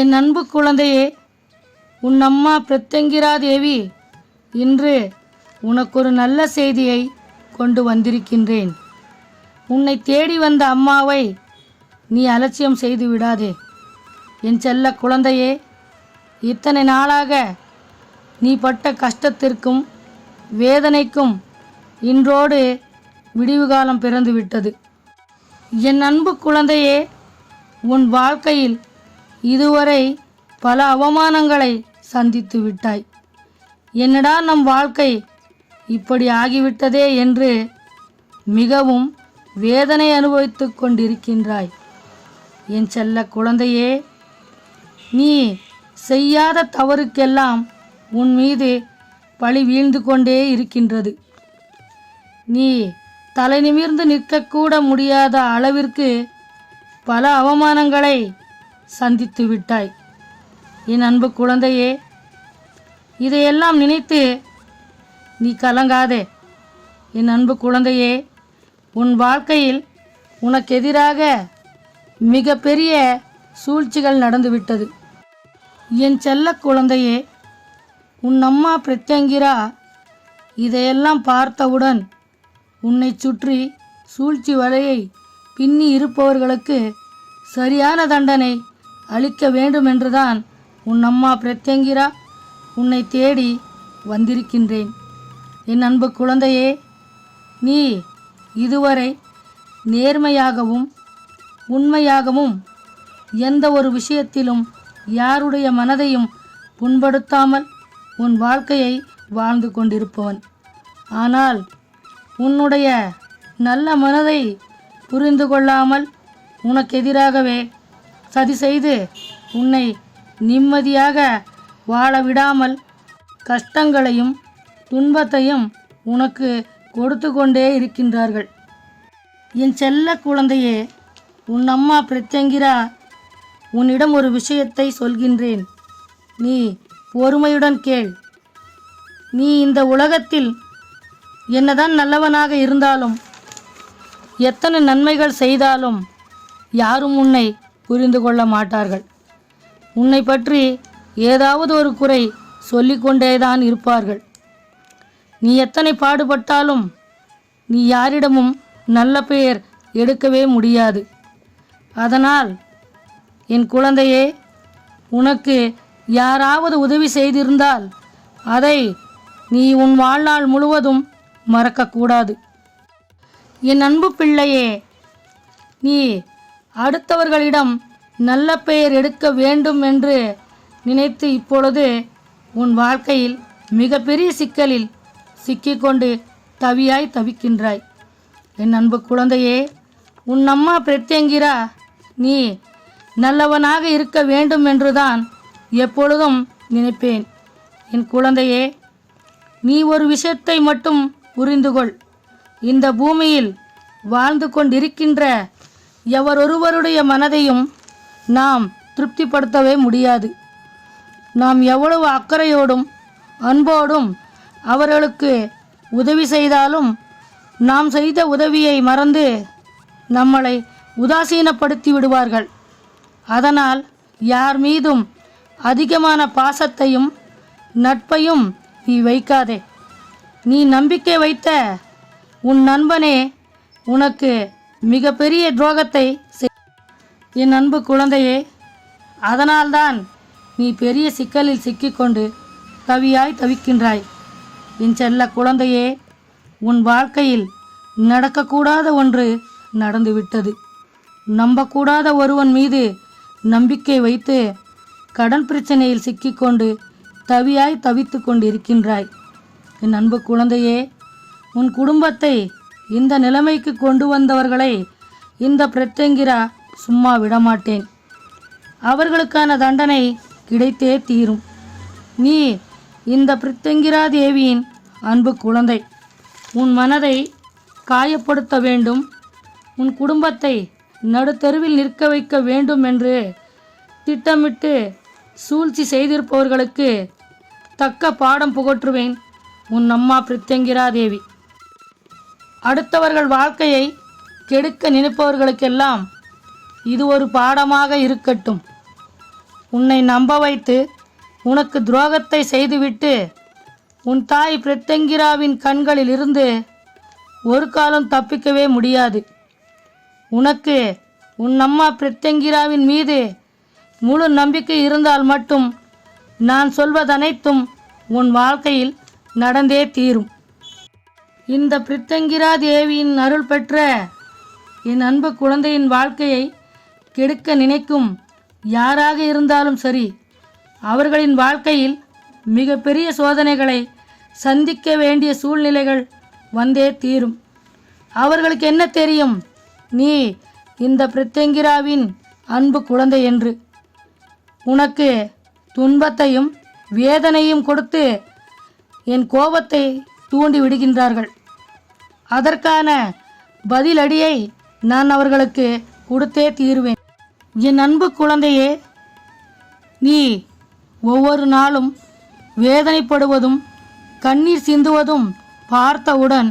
என் அன்பு குழந்தையே, உன் அம்மா பிரத்யங்கிரா தேவி இன்று உனக்கொரு நல்ல செய்தியை கொண்டு வந்திருக்கின்றேன். உன்னை தேடி வந்த அம்மாவை நீ அலட்சியம் செய்து விடாதே. என் செல்ல குழந்தையே, இத்தனை நாளாக நீ பட்ட கஷ்டத்திற்கும் வேதனைக்கும் இன்றோடு விடிவு காலம் பிறந்து விட்டது. என் அன்பு குழந்தையே, உன் வாழ்க்கையில் இதுவரை பல அவமானங்களை சந்தித்து விட்டாய். என்னடா நம் வாழ்க்கை இப்படி ஆகிவிட்டதே என்று மிகவும் வேதனை அனுபவித்து கொண்டிருக்கின்றாய். என் செல்ல குழந்தையே, நீ செய்யாத தவறுக்கெல்லாம் உன் மீது பழி வீழ்ந்து கொண்டே இருக்கின்றது. நீ தலை நிமிர்ந்து நிற்கக்கூட முடியாத அளவிற்கு பல அவமானங்களை சந்தித்து விட்டாய். என் அன்பு குழந்தையே, இதையெல்லாம் நினைத்து நீ கலங்காதே. என் அன்பு குழந்தையே, உன் வாழ்க்கையில் உனக்கு எதிராக மிக பெரிய சூழ்ச்சிகள் நடந்துவிட்டது. என் செல்ல குழந்தையே, உன் அம்மா பிரத்யங்கிரா இதையெல்லாம் பார்த்தவுடன் உன்னை சுற்றி சூழ்ச்சி வலையை பின்னி இருப்பவர்களுக்கு சரியான தண்டனை அளிக்க வேண்டுமென்றுதான் உன் அம்மா பிரத்யங்கிரா உன்னை தேடி வந்திருக்கின்றேன். என் அன்பு குழந்தையே, நீ இதுவரை நேர்மையாகவும் உண்மையாகவும் எந்த ஒரு விஷயத்திலும் யாருடைய மனதையும் புண்படுத்தாமல் உன் வாழ்க்கையை வாழ்ந்து கொண்டிருப்பவன். ஆனால் உன்னுடைய நல்ல மனதை புரிந்து கொள்ளாமல் உனக்கு எதிராகவே சதி செய்து உன்னை நிம்மதியாக வாழ விடாமல் கஷ்டங்களையும் துன்பத்தையும் உனக்கு கொடுத்து கொண்டே இருக்கின்றார்கள். என் செல்ல குழந்தையே, உன் அம்மா பிரத்யங்கிரா உன்னிடம் ஒரு விஷயத்தை சொல்கின்றேன். நீ பொறுமையுடன் கேள். நீ இந்த உலகத்தில் என்னதான் நல்லவனாக இருந்தாலும் எத்தனை நன்மைகள் செய்தாலும் யாரும் உன்னை புரிந்து கொள்ள மாட்டார்கள். உன்னை பற்றி ஏதாவது ஒரு குறை சொல்லிக்கொண்டேதான் இருப்பார்கள். நீ எத்தனை பாடுபட்டாலும் நீ யாரிடமும் நல்ல பெயர் எடுக்கவே முடியாது. அதனால் என் குழந்தையே, உனக்கு யாராவது உதவி செய்திருந்தால் அதை நீ உன் வாழ்நாள் முழுவதும் மறக்கக்கூடாது. என் அன்பு பிள்ளையே, நீ அடுத்தவர்களிடம் நல்ல பெயர் எடுக்க வேண்டும் என்று நினைத்து இப்பொழுது உன் வாழ்க்கையில் மிகப்பெரிய சிக்கலில் சிக்கிக்கொண்டு தவியாய் தவிக்கின்றாய். என் அன்பு குழந்தையே, உன் அம்மா பிரத்யங்கிரா நீ நல்லவனாக இருக்க வேண்டும் என்றுதான் எப்பொழுதும் நினைப்பேன். என் குழந்தையே, நீ ஒரு விஷயத்தை மட்டும் புரிந்துகொள். இந்த பூமியில் வாழ்ந்து கொண்டிருக்கின்ற எவரொருவருடைய மனதையும் நாம் திருப்திப்படுத்தவே முடியாது. நாம் எவ்வளவு அக்கறையோடும் அன்போடும் அவர்களுக்கு உதவி செய்தாலும் நாம் செய்த உதவியை மறந்து நம்மளை உதாசீனப்படுத்தி விடுவார்கள். அதனால் யார் மீதும் அதிகமான பாசத்தையும் நட்பையும் நீ வைக்காதே. நீ நம்பிக்கை வைத்த உன் நண்பனே உனக்கு மிகப்பெரிய துரோகத்தை என் அன்பு குழந்தையே, அதனால்தான் நீ பெரிய சிக்கலில் சிக்கிக்கொண்டு தவியாய் தவிக்கின்றாய். என் செல்ல குழந்தையே, உன் வாழ்க்கையில் நடக்கக்கூடாத ஒன்று நடந்துவிட்டது. நம்பக்கூடாத ஒருவன் மீது நம்பிக்கை வைத்து கடன் பிரச்சனையில் சிக்கிக்கொண்டு தவியாய் தவித்து கொண்டிருக்கின்றாய். என் அன்பு குழந்தையே, உன் குடும்பத்தை இந்த நிலைமைக்கு கொண்டு வந்தவர்களை இந்த பிரத்யங்கிரா சும்மா விடமாட்டேன். அவர்களுக்கான தண்டனை கிடைத்தே தீரும். நீ இந்த பிரத்யங்கிரா தேவியின் அன்பு குழந்தை. உன் மனதை காயப்படுத்த வேண்டும், உன் குடும்பத்தை நடுத்தெருவில் நிற்க வைக்க வேண்டும் என்று திட்டமிட்டு சூழ்ச்சி செய்திருப்பவர்களுக்கு தக்க பாடம் புகற்றுவேன் உன் அம்மா பிரத்யங்கிரா தேவி. அடுத்தவர்கள் வாழ்க்கையை கெடுக்க நினைப்பவர்களுக்கெல்லாம் இது ஒரு பாடமாக இருக்கட்டும். உன்னை நம்ப வைத்து உனக்கு துரோகத்தை செய்துவிட்டு உன் தாய் பிரத்யங்கிராவின் கண்களில் இருந்து ஒரு காலம் தப்பிக்கவே முடியாது. உனக்கு உன் அம்மா பிரத்யங்கிராவின் மீது முழு நம்பிக்கை இருந்தால் மட்டும் நான் சொல்வதனைத்தும் உன் வாழ்க்கையில் நடந்தே தீரும். இந்த பிரத்யங்கிரா தேவியின் அருள் பெற்ற என் அன்பு குழந்தையின் வாழ்க்கையை கெடுக்க நினைக்கும் யாராக இருந்தாலும் சரி, அவர்களின் வாழ்க்கையில் மிகப்பெரிய சோதனைகளை சந்திக்க வேண்டிய சூழ்நிலைகள் வந்தே தீரும். அவர்களுக்கு என்ன தெரியும் நீ இந்த பிரத்யங்கிராவின் அன்பு குழந்தை என்று? உனக்கு துன்பத்தையும் வேதனையும் கொடுத்து என் கோபத்தை தூண்டி விடுகின்றார்கள். அதற்கான பதிலடியை நான் அவர்களுக்கு கொடுத்தே தீருவேன். என் அன்பு குழந்தையே, நீ ஒவ்வொரு நாளும் வேதனைப்படுவதும் கண்ணீர் சிந்துவதும் பார்த்தவுடன்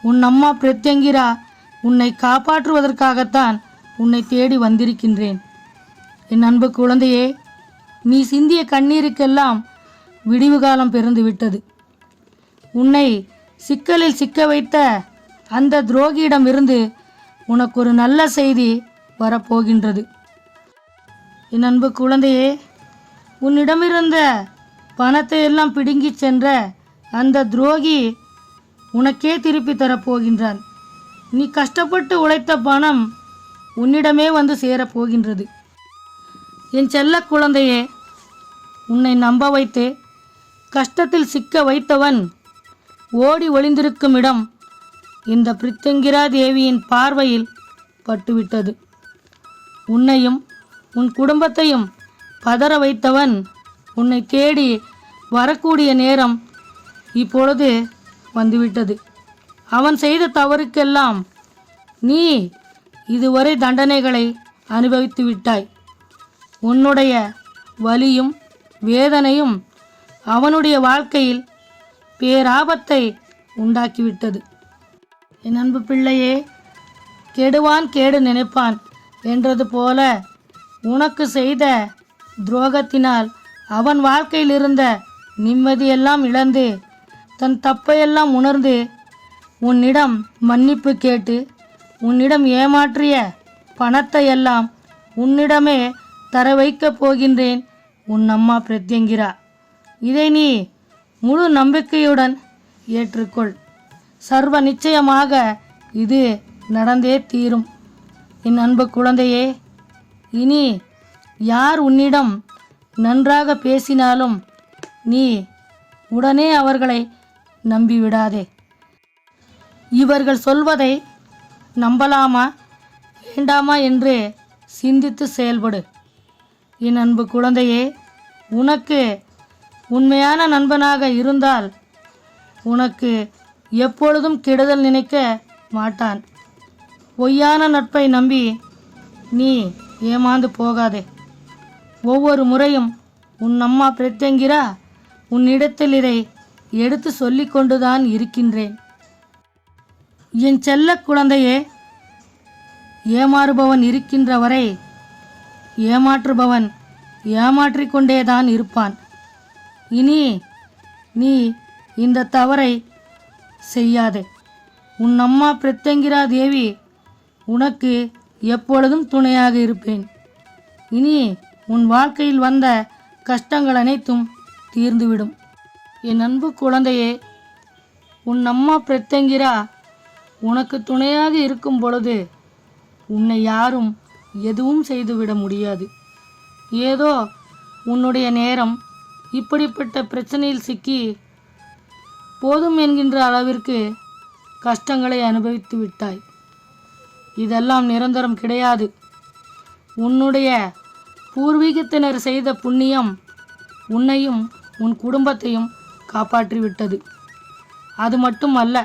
உன் அம்மா பிரத்யங்கிரா உன்னை காப்பாற்றுவதற்காகத்தான் உன்னை தேடி வந்திருக்கின்றேன். என் அன்பு குழந்தையே, நீ சிந்திய கண்ணீருக்கெல்லாம் விடிவு காலம் பிறந்து விட்டது. உன்னை சிக்கலில் சிக்க வைத்த அந்த துரோகியிடமிருந்து உனக்கு ஒரு நல்ல செய்தி வரப்போகின்றது. என் அன்பு குழந்தையே, உன்னிடமிருந்த பணத்தை எல்லாம் பிடுங்கி சென்ற அந்த துரோகி உனக்கே திருப்பி தரப்போகின்றான். நீ கஷ்டப்பட்டு உழைத்த பணம் உன்னிடமே வந்து சேரப்போகின்றது. என் செல்ல குழந்தையே, உன்னை நம்ப வைத்து கஷ்டத்தில் சிக்க வைத்தவன் ஓடி ஒளிந்திருக்கும் இடம் இந்த பிரத்யங்கிரா தேவியின் பார்வையில் பட்டுவிட்டது. உன்னையும் உன் குடும்பத்தையும் பதற வைத்தவன் உன்னை தேடி வரக்கூடிய நேரம் இப்பொழுது வந்துவிட்டது. அவன் செய்த தவறுக்கெல்லாம் நீ இதுவரை தண்டனைகளை அனுபவித்து விட்டாய். உன்னுடைய வலியும் வேதனையும் அவனுடைய வாழ்க்கையில் பேராபத்தை உண்டாக்கிவிட்டது. என் அன்பு பிள்ளையே, கெடுவான் கேடு நினைப்பான் என்றது போல உனக்கு செய்த துரோகத்தினால் அவன் வாழ்க்கையில் இருந்த நிம்மதியெல்லாம் இழந்து தன் தப்பையெல்லாம் உணர்ந்து உன்னிடம் மன்னிப்பு கேட்டு உன்னிடம் ஏமாற்றிய பணத்தை எல்லாம் உன்னிடமே தர வைக்கப் போகின்றேன் உன் அம்மா பிரத்யங்கிரா. இதை நீ முழு நம்பிக்கையுடன் ஏற்றுக்கொள். சர்வ நிச்சயமாக இது நடந்தே தீரும். என் அன்பு குழந்தையே, இனி யார் உன்னிடம் நன்றாக பேசினாலும் நீ உடனே அவர்களை நம்பிவிடாதே. இவர்கள் சொல்வதை நம்பலாமா வேண்டாமா என்று சிந்தித்து செயல்படு. என் அன்பு குழந்தையே, உனக்கு உண்மையான நண்பனாக இருந்தால் உனக்கு எப்பொழுதும் கெடுதல் நினைக்க மாட்டான். பொய்யான நட்பை நம்பி நீ ஏமாந்து போகாதே. ஒவ்வொரு முறையும் உன் அம்மா பிரத்யங்கிரா உன்னிடத்தில் இதை எடுத்து சொல்லிக்கொண்டுதான் இருக்கின்றேன். என் செல்ல குழந்தையே, ஏமாறுபவன் இருக்கின்ற வரை ஏமாற்றுபவன் ஏமாற்றிக்கொண்டேதான் இருப்பான். இனி நீ இந்த தவறை செய்யாதே. உன் அம்மா பிரத்யங்கிரா தேவி உனக்கு எப்பொழுதும் துணையாக இருப்பேன். இனி உன் வாழ்க்கையில் வந்த கஷ்டங்கள் அனைத்தும் தீர்ந்துவிடும். என் அன்பு குழந்தையே, உன் அம்மா பிரத்யங்கிரா உனக்கு துணையாக இருக்கும் பொழுது உன்னை யாரும் எதுவும் செய்துவிட முடியாது. ஏதோ உன்னுடைய நேரம் இப்படிப்பட்ட பிரச்சனையில் சிக்கி போதும் என்கின்ற அளவிற்கு கஷ்டங்களை அனுபவித்து விட்டாய். இதெல்லாம் நிரந்தரம் கிடையாது. உன்னுடைய பூர்வீகத்தினர் செய்த புண்ணியம் உன்னையும் உன் குடும்பத்தையும் காப்பாற்றிவிட்டது. அது மட்டும் அல்ல,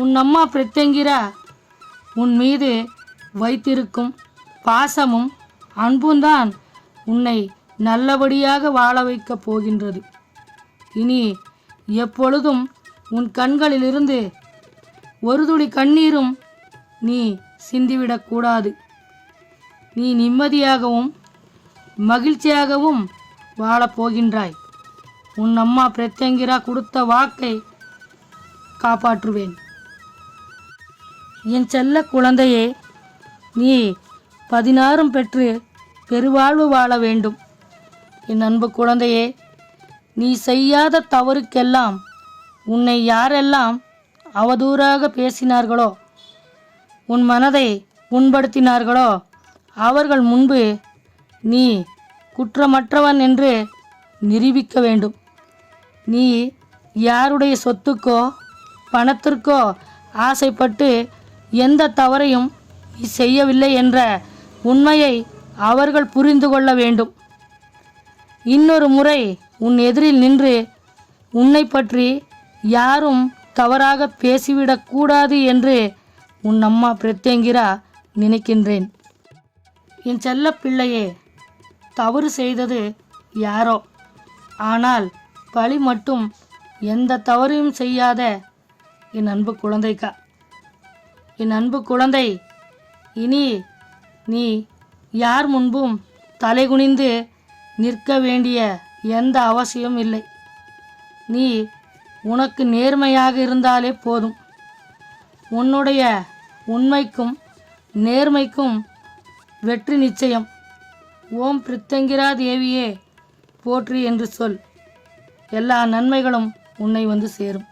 உன் அம்மா பிரத்யங்கிரா உன் மீது வைத்திருக்கும் பாசமும் அன்பும்தான் உன்னை நல்லபடியாக வாழ வைக்கப் போகின்றது. இனி எப்பொழுதும் உன் கண்களிலிருந்து ஒரு துளி கண்ணீரும் நீ சிந்திவிடக்கூடாது. நீ நிம்மதியாகவும் மகிழ்ச்சியாகவும் வாழப்போகின்றாய். உன் அம்மா பிரத்யங்கிரா கொடுத்த வாக்கை காப்பாற்றுவேன். என் செல்ல குழந்தையே, நீ 16 பெற்று பெருவாழ்வு வாழ வேண்டும். என் அன்பு குழந்தையே, நீ செய்யாத தவறுக்கெல்லாம் உன்னை யாரெல்லாம் அவதூறாக பேசினார்களோ, உன் மனதை புண்படுத்தினார்களோ, அவர்கள் முன்பு நீ குற்றமற்றவன் என்று நிரூபிக்க வேண்டும். நீ யாருடைய சொத்துக்கோ பணத்திற்கோ ஆசைப்பட்டு எந்த தவறையும் நீ செய்யவில்லை என்ற உண்மையை அவர்கள் புரிந்து கொள்ள வேண்டும். இன்னொரு முறை உன் எதிரில் நின்று உன்னை பற்றி யாரும் தவறாக பேசிவிடக்கூடாது என்று உன் அம்மா பிரத்யங்கிரா நினைக்கின்றேன். என் செல்ல பிள்ளையே, தவறு செய்தது யாரோ, ஆனால் பழி மட்டும் எந்த தவறையும் செய்யாத என் அன்பு குழந்தைக்கா. என் அன்பு குழந்தை, இனி நீ யார் முன்பும் தலைகுனிந்து நிற்க வேண்டிய எந்த அவசியம் இல்லை. நீ உனக்கு நேர்மையாக இருந்தாலே போதும். உன்னுடைய உண்மைக்கும் நேர்மைக்கும் வெற்றி நிச்சயம். ஓம் பிரித்தங்கிரா தேவியே போற்றி என்று சொல். எல்லா நன்மைகளும் உன்னை வந்து சேரும்.